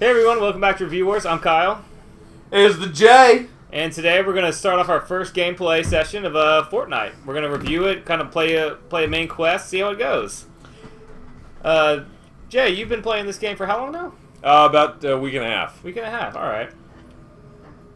Hey everyone, welcome back to Review Wars. I'm Kyle. Is the J. And today we're going to start off our first gameplay session of Fortnite. We're going to review it, kind of play a main quest, see how it goes. Jay, you've been playing this game for how long now? About a week and a half. Week and a half, alright.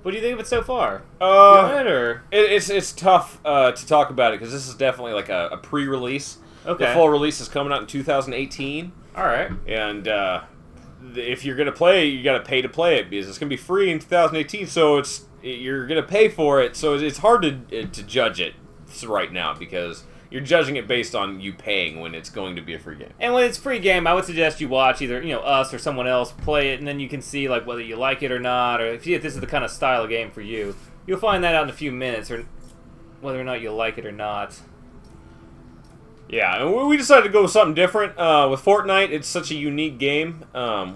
What do you think of it so far? Good, or? It's tough to talk about it because this is definitely like a pre-release. Okay. The full release is coming out in 2018. Alright. And if you're gonna play it, you gotta pay to play it because it's gonna be free in 2018. So you're gonna pay for it. So it's hard to judge it right now because you're judging it based on you paying when it's going to be a free game. And when it's a free game, I would suggest you watch either us or someone else play it, and then you can see like whether you like it or not, or if this is the kind of style of game for you. You'll find that out in a few minutes, or whether or not you like it or not. Yeah, and we decided to go with something different. With Fortnite, it's such a unique game.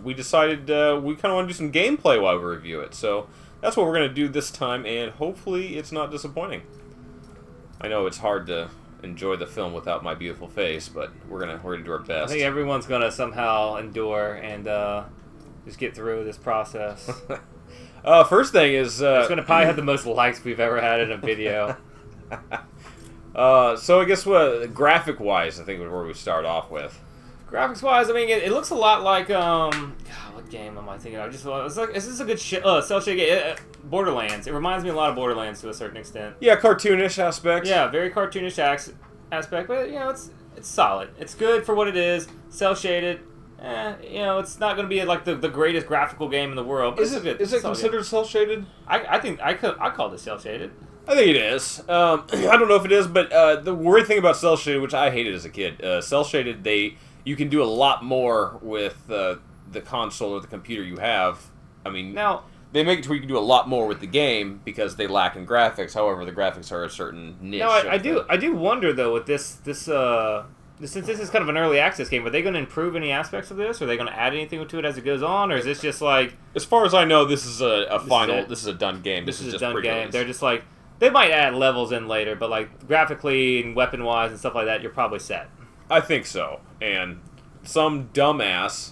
We decided we kind of want to do some gameplay while we review it. So that's what we're going to do this time, and hopefully it's not disappointing. I know it's hard to enjoy the film without my beautiful face, but we're gonna do our best. I think everyone's gonna somehow endure and just get through this process. First thing is it's gonna probably have the most likes we've ever had in a video. So I guess graphic-wise, I think is where we start off with. Graphics-wise, I mean, it looks a lot like God, what game am I thinking of? It's like, is this a good cell-shaded game? Borderlands. It reminds me a lot of Borderlands to a certain extent. Yeah, cartoonish aspects. Yeah, very cartoonish aspect, but it's solid. It's good for what it is. Cell-shaded. It's not going to be like the greatest graphical game in the world. But Is it considered cell-shaded? I think I call this cell-shaded. I think it is. I don't know if it is, but the weird thing about cell-shaded, which I hated as a kid, cell-shaded, you can do a lot more with the console or the computer you have. I mean, now they make it to where you can do a lot more with the game because they lack in graphics. However, the graphics are a certain niche. Now, I do wonder though with this since this is kind of an early access game, are they going to improve any aspects of this? Are they going to add anything to it as it goes on, or is this just like? As far as I know, this is this is a done game. This is just a done game. They're just like they might add levels in later, but like graphically and weapon wise and stuff like that, you're probably set. I think so. And some dumbass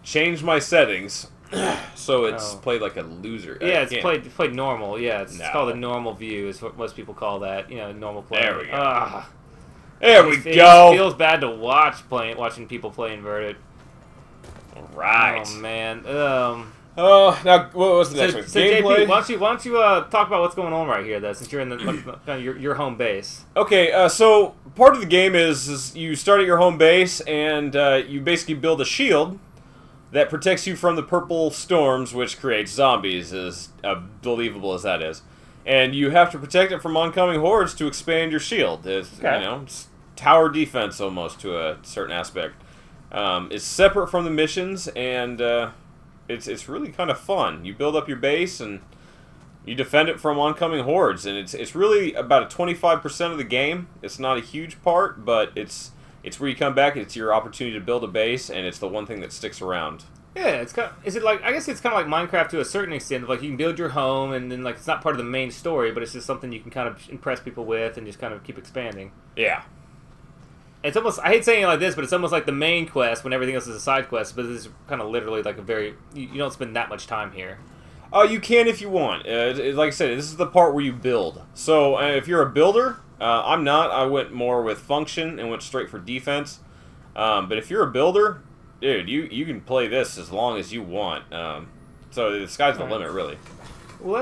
changed my settings so it's played like a loser. Yeah, it's played normal. Yeah, it's called a normal view is what most people call that. Normal play. There we go. There we go. It feels bad to watching people play inverted. Right. Oh man. Now what was the next one? So Gameplay? JP, why don't you talk about what's going on right here, though, since you're in your home base. Okay, so part of the game is you start at your home base and you basically build a shield that protects you from the purple storms, which creates zombies, as unbelievable as that is. And you have to protect it from oncoming hordes to expand your shield. It's, it's tower defense almost to a certain aspect. It's separate from the missions, and it's really kind of fun. You build up your base and you defend it from oncoming hordes, and it's really about a 25% of the game. It's not a huge part, but it's where you come back. It's your opportunity to build a base, and it's the one thing that sticks around. Yeah, I guess it's kind of like Minecraft to a certain extent. Like you can build your home, and then like it's not part of the main story, but it's just something you can kind of impress people with, and just kind of keep expanding. Yeah. It's almost, I hate saying it like this, but it's almost like the main quest when everything else is a side quest, but this is kind of literally like you don't spend that much time here. You can if you want. Like I said, this is the part where you build. So if you're a builder, I'm not. I went more with function and went straight for defense. But if you're a builder, dude, you can play this as long as you want. So the sky's the limit, really. Well,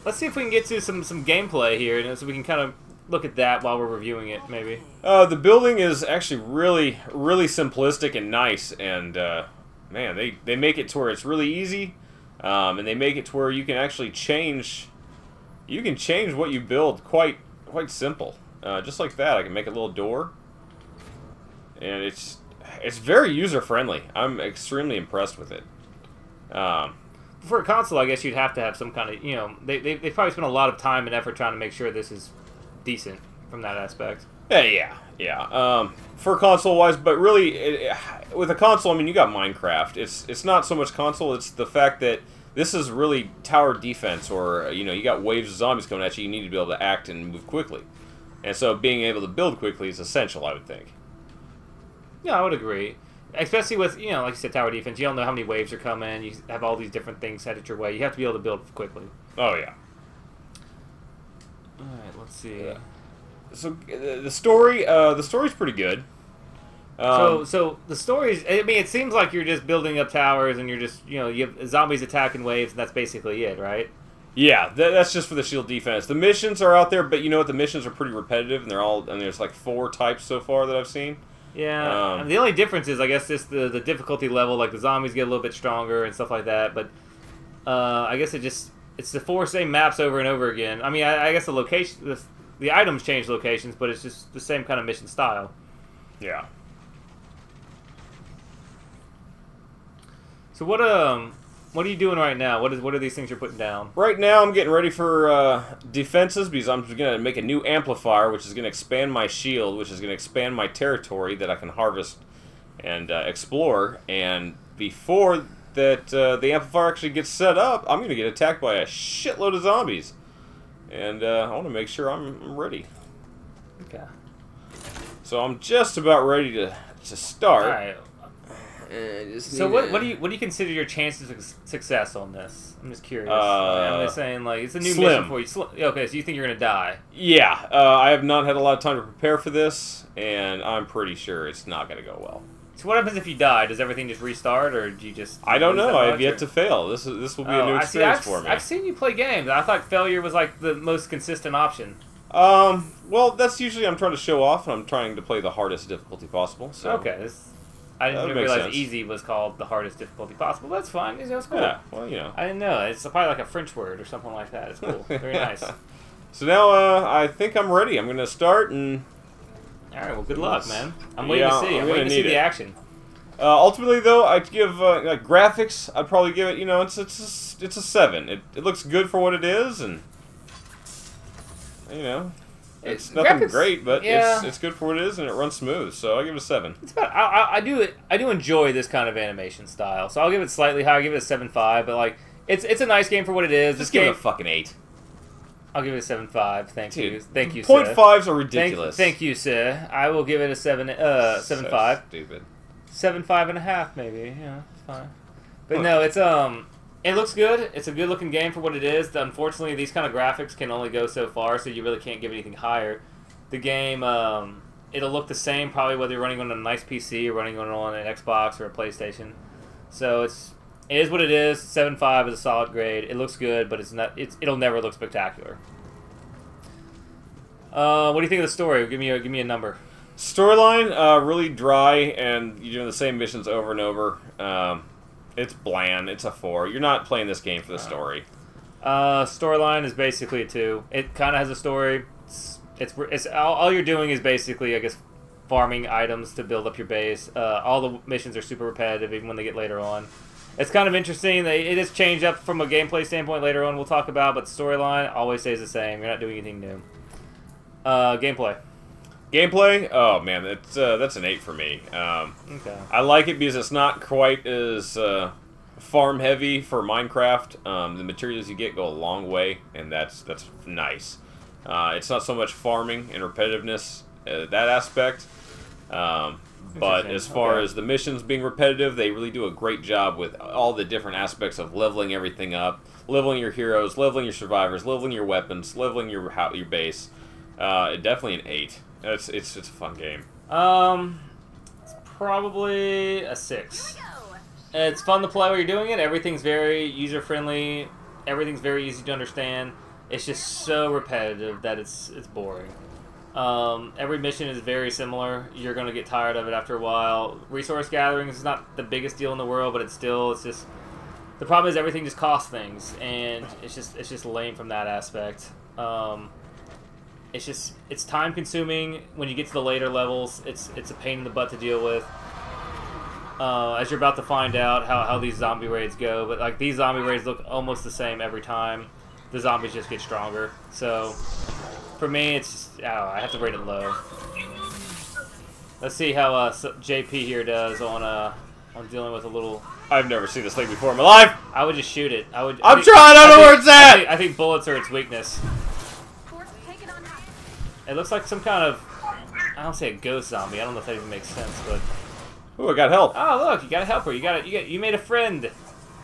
let's see if we can get to some gameplay here, so we can kind of look at that while we're reviewing it, maybe. The building is actually really, really simplistic and nice, and man, they make it to where it's really easy, and they make it to where you can actually change. You can change what you build quite simple, just like that. I can make a little door, and it's very user friendly. I'm extremely impressed with it. For a console, I guess you'd have to have some kind of they probably spent a lot of time and effort trying to make sure this is decent from that aspect. Yeah. For console-wise, but really, with a console, I mean, you got Minecraft. It's not so much console, it's the fact that this is really tower defense, or, you got waves of zombies coming at you, you need to be able to act and move quickly. And so being able to build quickly is essential, I would think. Yeah, I would agree. Especially with, you know, like you said, tower defense. You don't know how many waves are coming. You have all these different things headed your way. You have to be able to build quickly. Oh, yeah. Alright, let's see. So, the story's pretty good. So the stories, I mean, it seems like you're just building up towers and you're just, you know, you have zombies attacking waves and that's basically it, right? Yeah, that's just for the shield defense. The missions are out there, but you know what? The missions are pretty repetitive, and there's like 4 types so far that I've seen. Yeah, and the only difference is, I guess, just the difficulty level. Like the zombies get a little bit stronger and stuff like that. But I guess it's the 4 same maps over and over again. I mean, I guess the items change locations, but it's just the same kind of mission style. Yeah. So what are you doing right now? What are these things you're putting down? Right now, I'm getting ready for defenses because I'm going to make a new amplifier, which is going to expand my shield, which is going to expand my territory that I can harvest and explore. And before that the amplifier actually gets set up, I'm going to get attacked by a shitload of zombies. And I want to make sure I'm ready. Okay. So I'm just about ready to start. All right. So what do you consider your chances of success on this? I'm just curious. I'm just saying, like, it's a new mission for you. Okay, so you think you're gonna die? Yeah, I have not had a lot of time to prepare for this, and I'm pretty sure it's not gonna go well. So what happens if you die? Does everything just restart, or do you just? I don't know. I have yet to fail. This will be a new experience for me. I've seen you play games. I thought failure was like the most consistent option. Well, that's usually I'm trying to show off, and I'm trying to play the hardest difficulty possible. So. Okay. I didn't realize easy was called the hardest difficulty possible. That's fine. It's cool. Yeah, well, you know. I didn't know. It's probably like a French word or something like that. It's cool. Very nice. So now I think I'm ready. I'm going to start and... All right, well, good luck, man. I'm waiting to see. I'm waiting to see the action. Ultimately, though, I'd give like graphics. I'd probably give it. You know, it's a 7. It looks good for what it is, and you know. It's nothing great, but it's good for what it is, and it runs smooth. So I give it a 7. It's about I do enjoy this kind of animation style, so I'll give it slightly higher. I'll give it a 7.5, but like it's a nice game for what it is. Just give it a fucking 8. I'll give it a 7.5. Thank you, sir. 0.5s are ridiculous. Thank you, sir. I will give it a 7.5. So stupid. 7.5.5, maybe. Yeah, it's fine. But no, it's It looks good. It's a good-looking game for what it is. Unfortunately, these kind of graphics can only go so far, so you really can't give anything higher. The game, it'll look the same probably whether you're running on a nice PC or running on an Xbox or a PlayStation. So it is what it is. 7.5 is a solid grade. It looks good, but it'll never look spectacular. What do you think of the story? Give me a number. Storyline, really dry, and you're doing the same missions over and over. It's bland. It's a 4. You're not playing this game for the story. Storyline is basically a 2. It kind of has a story. It's all you're doing is basically, I guess, farming items to build up your base. All the missions are super repetitive, even when they get later on. It's kind of interesting. It has changed up from a gameplay standpoint later on. We'll talk about, but the storyline always stays the same. You're not doing anything new. Gameplay. Gameplay? Oh man, that's an 8 for me. Okay. I like it because it's not quite as farm heavy for Minecraft. The materials you get go a long way, and that's nice. It's not so much farming and repetitiveness, that aspect. But as far as the missions being repetitive, they really do a great job with all the different aspects of leveling everything up, leveling your heroes, leveling your survivors, leveling your weapons, leveling your base. Definitely an 8. It's a fun game. It's probably a 6. It's fun to play while you're doing it. Everything's very user friendly. Everything's very easy to understand. It's just so repetitive that it's boring. Every mission is very similar. You're gonna get tired of it after a while. Resource gathering is not the biggest deal in the world, but it's just the problem is everything just costs things, and it's just lame from that aspect. It's time consuming when you get to the later levels. It's a pain in the butt to deal with. As you're about to find out how these zombie raids go, but like these zombie raids look almost the same every time. The zombies just get stronger. So for me, it's just, I have to rate it low. Let's see how JP here does on dealing with a little. I've never seen this thing before in my life. I would just shoot it. I'm trying. I don't know where it's at. I think bullets are its weakness. It looks like some kind of, I don't say a ghost zombie. I don't know if that even makes sense, but Ooh, I got help. Oh, look, you got a helper. You made a friend.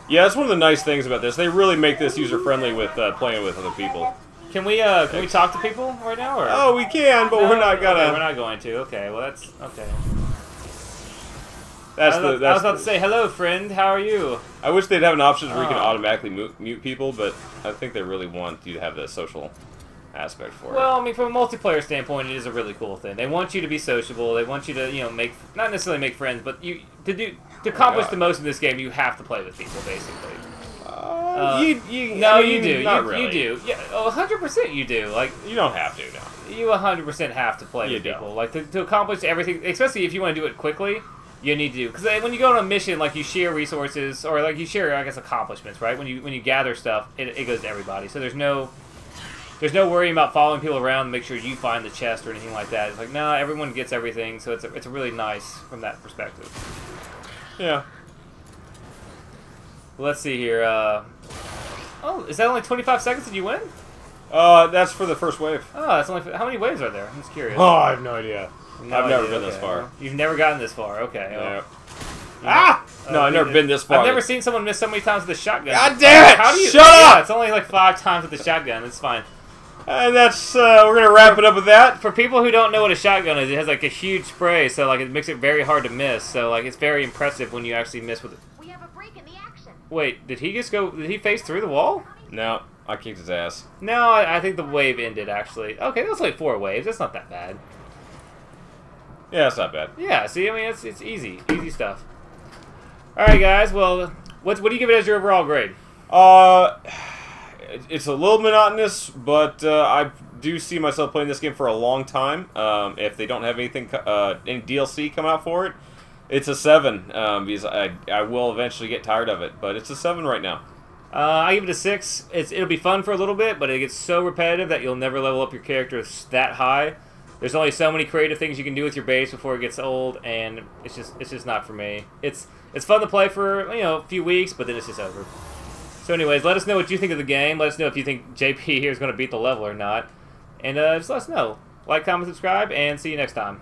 Yeah, that's one of the nice things about this. They really make this user-friendly with playing with other people. Can we talk to people right now? Or? Oh, we can, but No, we're not gonna. Okay, we're not going to. Okay, well that's okay. That's I was about to say, hello, friend. How are you? I wish they'd have an option where you can automatically mute people, but I think they really want you to have the social aspect for it. Well, I mean, from a multiplayer standpoint, it is a really cool thing. They want you to be sociable. They want you to, make not necessarily make friends, but to accomplish the most in this game, you have to play with people, basically. You do. Not You really. do. Yeah, 100% you do. Like, You don't have to, no. you 100% have to play with people. Like, to accomplish everything, especially if you want to do it quickly, you need to do. Because when you go on a mission, like, you share resources, or, like, you share, I guess, accomplishments, right? When you gather stuff, it goes to everybody. So there's no worrying about following people around to make sure you find the chest or anything like that. It's like, no, everyone gets everything, so it's a really nice from that perspective. Yeah. Well, let's see here. Oh, is that only 25 seconds and you win? That's for the first wave. Oh, that's only. How many waves are there? I'm just curious. Oh, I have no idea. No I've never idea. been this far. Well, you've never gotten this far. Okay. Yeah. Well, No, I've never been this far. I've never seen someone miss so many times with a shotgun. God damn it! How do you? Shut up! Yeah, it's only like 5 times with the shotgun. It's fine. And that's, we're gonna wrap it up with that. For people who don't know what a shotgun is, it has like a huge spray, so like it makes it very hard to miss. So like it's very impressive when you actually miss with it. We have a break in the action. Wait, did he face through the wall? No, I kicked his ass. No, I think the wave ended actually. Okay, that's like 4 waves. That's not that bad. Yeah, it's not bad. Yeah, see, I mean, it's easy stuff. All right, guys. Well, what do you give it as your overall grade? It's a little monotonous, but I do see myself playing this game for a long time. If they don't have anything, any DLC come out for it, it's a 7 because I will eventually get tired of it. But it's a 7 right now. I give it a 6. It'll be fun for a little bit, but it gets so repetitive that you'll never level up your character that high. There's only so many creative things you can do with your base before it gets old, and it's just not for me. It's fun to play for a few weeks, but then it's just over. So anyways, let us know what you think of the game. Let us know if you think JP here is going to beat the level or not. And just let us know. Like, comment, subscribe, and see you next time.